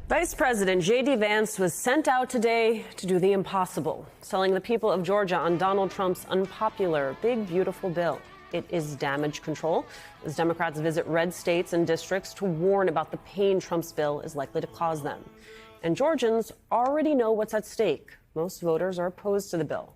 Vice President J.D. Vance was sent out today to do the impossible, selling the people of Georgia on Donald Trump's unpopular Big Beautiful Bill. It is damage control, as Democrats visit red states and districts to warn about the pain Trump's bill is likely to cause them. And Georgians already know what's at stake. Most voters are opposed to the bill,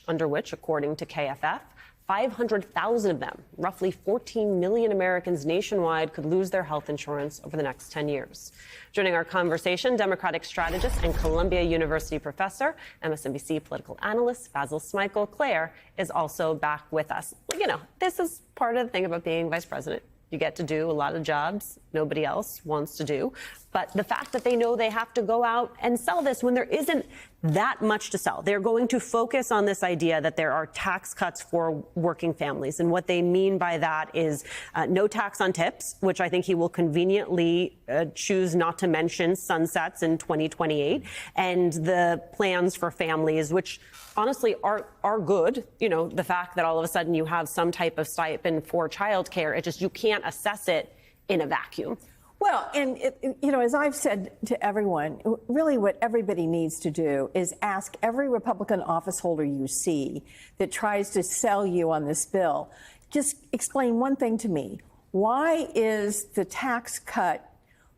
under which, according to KFF, 500,000 of them, roughly 14 million Americans nationwide, could lose their health insurance over the next 10 years. Joining our conversation, Democratic strategist and Columbia University professor, MSNBC political analyst Basil Smikle. Claire is also back with us. You know, this is part of the thing about being vice president. You get to do a lot of jobs nobody else wants to do. But the fact that they know they have to go out and sell this when there isn't that much to sell. They're going to focus on this idea that there are tax cuts for working families. And what they mean by that is no tax on tips, which I think he will conveniently choose not to mention sunsets in 2028, and the plans for families, which honestly are good. You know, the fact that all of a sudden you have some type of stipend for childcare, it just, you can't assess it in a vacuum. Well, and, you know, as I've said to everyone, really what everybody needs to do is ask every Republican office holder you see that tries to sell you on this bill, just explain one thing to me. Why is the tax cut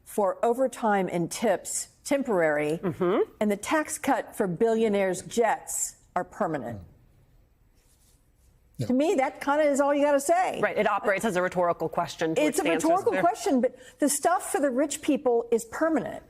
for overtime and tips temporary, and the tax cut for billionaires' jets are permanent? Yeah. To me, that kind of is all you got to say. Right. It operates as a rhetorical question. It's a rhetorical question, but the stuff for the rich people is permanent.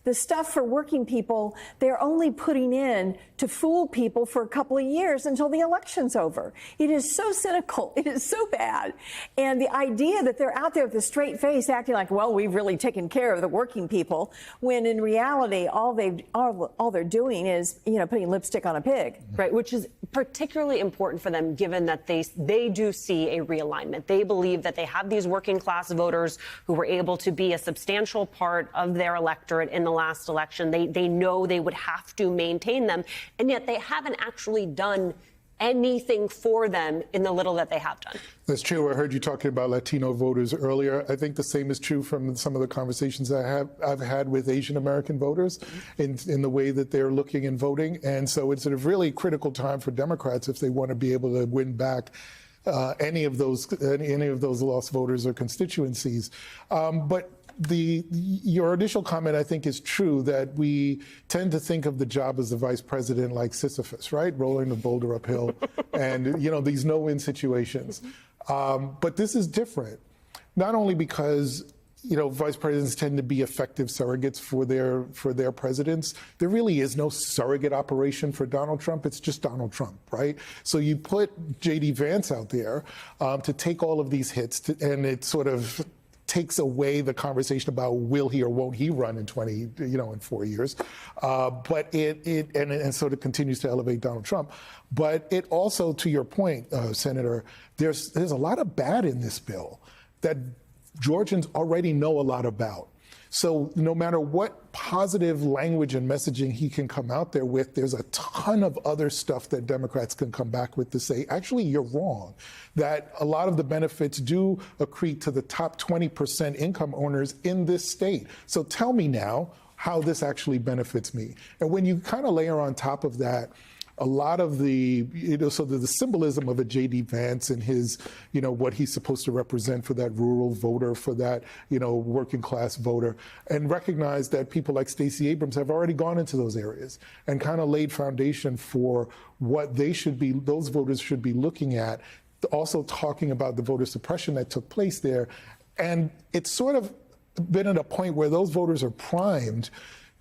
The stuff for working people, they're only putting in to fool people for a couple of years until the election's over. It is so cynical. It is so bad. And the idea that they're out there with a straight face acting like, well, we've really taken care of the working people, when in reality, all they're doing is, you know, putting lipstick on a pig. Right, which is particularly important for them, given that they do see a realignment. They believe that they have these working class voters who were able to be a substantial part of their electorate in the last election. They know they would have to maintain them, and yet they haven't actually done anything for them in the little that they have done. That's true. I heard you talking about Latino voters earlier. I think the same is true from some of the conversations I've had with Asian American voters in the way that they're looking and voting. And so it's a really critical time for Democrats if they want to be able to win back any of those lost voters or constituencies. But your initial comment, I think, is true, that we tend to think of the job as the vice president like Sisyphus, right? Rolling the boulder uphill and, you know, these no-win situations. But this is different, not only because, you know, vice presidents tend to be effective surrogates for their presidents. There really is no surrogate operation for Donald Trump. It's just Donald Trump, right? So you put J.D. Vance out there to take all of these hits, and it sort of takes away the conversation about will he or won't he run in 4 years. But it sort of continues to elevate Donald Trump. But it also, to your point, Senator, there's a lot of bad in this bill that Georgians already know a lot about. So no matter what positive language and messaging he can come out there with, there's a ton of other stuff that Democrats can come back with to say, actually, you're wrong, that a lot of the benefits do accrete to the top 20% income earners in this state. So tell me now how this actually benefits me. And when you kind of layer on top of that a lot of the, so the symbolism of a J.D. Vance and his, what he's supposed to represent for that rural voter, for that, working class voter, and recognize that people like Stacey Abrams have already gone into those areas and kind of laid foundation for what those voters should be looking at, also talking about the voter suppression that took place there. And it's sort of been at a point where those voters are primed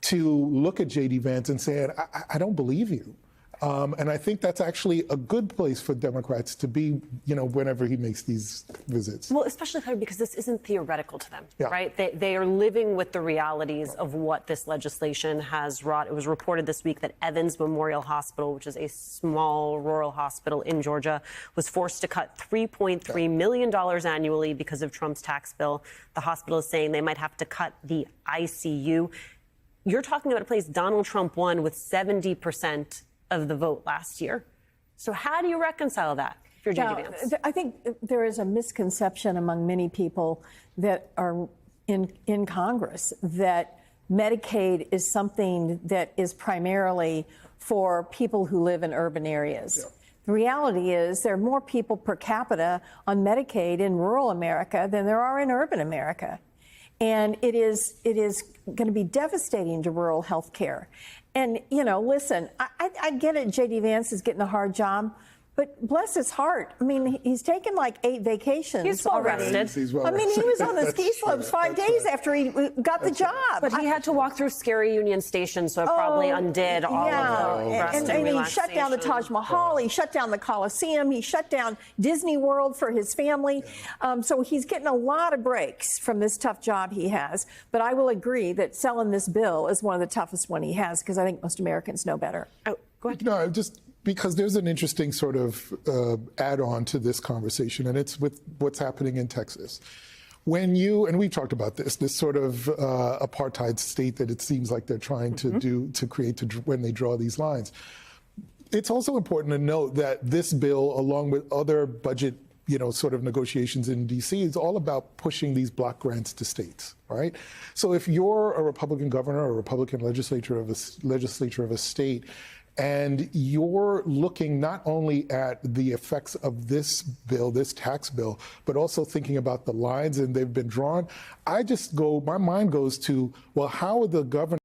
to look at J.D. Vance and say, I don't believe you. And I think that's actually a good place for Democrats to be, whenever he makes these visits. Well, especially because this isn't theoretical to them, yeah. Right? They are living with the realities of what this legislation has wrought. It was reported this week that Evans Memorial Hospital, which is a small rural hospital in Georgia, was forced to cut $3.3 million annually because of Trump's tax bill. The hospital is saying they might have to cut the ICU. You're talking about a place Donald Trump won with 70% of the vote last year. So how do you reconcile that if you're J.D. Vance? I think there is a misconception among many people that are in Congress that Medicaid is something that is primarily for people who live in urban areas. Yeah. The reality is there are more people per capita on Medicaid in rural America than there are in urban America. And it is going to be devastating to rural health care. And, you know, listen, I get it, J.D. Vance is getting a hard job, but bless his heart. I mean, he's taken like 8 vacations He's well already. rested. He's well I mean, he rested. was on the That's ski slopes true. 5 That's days right. after he got the job. But he had to walk through scary Union Station, so it probably undid all of the rest and he relaxation. shut down the Taj Mahal, he shut down the Coliseum, he shut down Disney World for his family. So he's getting a lot of breaks from this tough job he has. But I will agree that selling this bill is one of the toughest one he has, because I think most Americans know better. Oh, go ahead. No, just because there's an interesting sort of add-on to this conversation, and it's with what's happening in Texas. When you, and we've talked about this sort of apartheid state that it seems like they're trying to create when they draw these lines. It's also important to note that this bill, along with other budget, sort of negotiations in D.C., is all about pushing these block grants to states, right? So if you're a Republican governor or a Republican legislature of a state, and you're looking not only at the effects of this bill, this tax bill, but also thinking about the lines and they've been drawn, my mind goes to, well, how are the governor